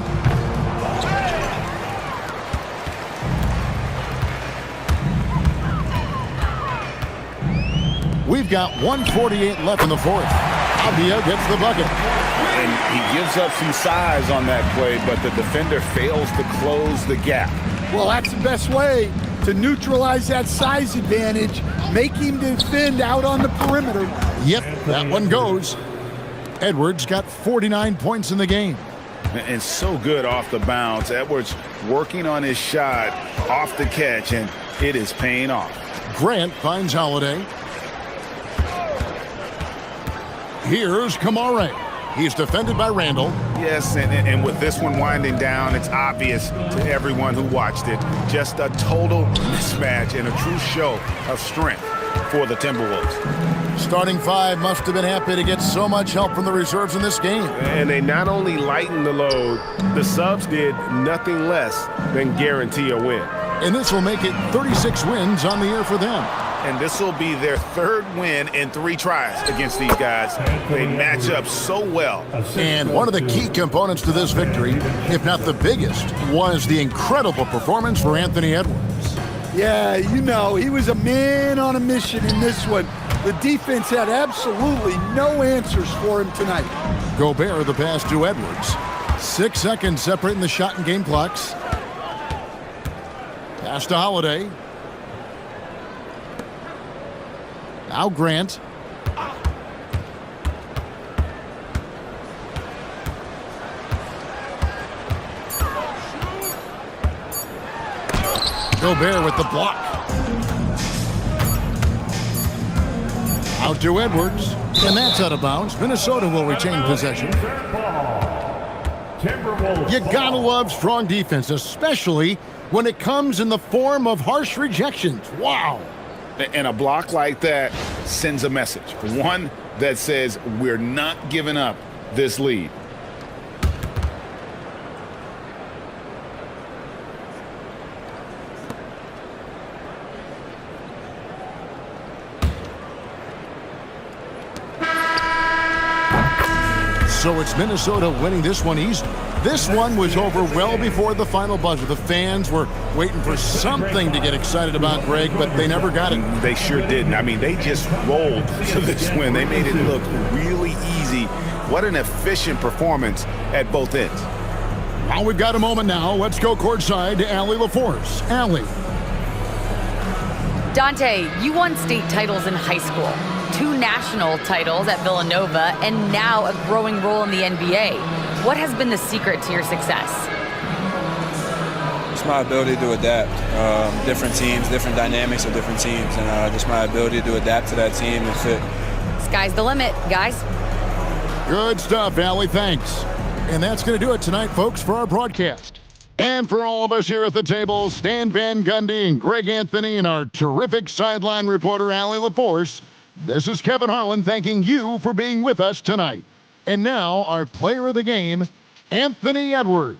We've got 1:48 left in the fourth. Avdia gets the bucket. And he gives up some size on that play, but the defender fails to close the gap. Well, that's the best way to neutralize that size advantage. Make him defend out on the perimeter. Yep, that one goes. Edwards got 49 points in the game. And so good off the bounce. Edwards working on his shot off the catch, and it is paying off. Grant finds Holiday. Here's Kamare. He's defended by Randall. Yes, and with this one winding down, it's obvious to everyone who watched it. Just a total mismatch and a true show of strength for the Timberwolves. Starting 5 must have been happy to get so much help from the reserves in this game. And they not only lightened the load, the subs did nothing less than guarantee a win. And this will make it 36 wins on the year for them. And this will be their 3rd win in 3 tries against these guys. They match up so well. And one of the key components to this victory, if not the biggest, was the incredible performance for Anthony Edwards. Yeah, you know, he was a man on a mission in this one. The defense had absolutely no answers for him tonight. Gobert the pass to Edwards. 6 seconds separating the shot and game clocks. Pass to Holiday. Now Grant. Gobert with the block. Out to Edwards. And that's out of bounds. Minnesota will retain possession. You gotta love strong defense, especially when it comes in the form of harsh rejections. Wow. And a block like that sends a message. One that says we're not giving up this lead. So it's Minnesota winning this one easy. This one was over well before the final buzzer. The fans were waiting for something to get excited about, Greg, but they never got it. They sure didn't. I mean, they just rolled to this win. They made it look really easy. What an efficient performance at both ends. Well, we've got a moment now. Let's go courtside to Allie LaForce. Allie. Dante, you won state titles in high school, 2 national titles at Villanova, and now a growing role in the NBA. What has been the secret to your success? It's my ability to adapt. Different teams, different dynamics of different teams, and just my ability to adapt to that team and fit. Sky's the limit, guys. Good stuff, Allie. Thanks. And that's going to do it tonight, folks, for our broadcast. And for all of us here at the table, Stan Van Gundy and Greg Anthony and our terrific sideline reporter, Allie LaForce, this is Kevin Harlan thanking you for being with us tonight. And now, our player of the game, Anthony Edwards.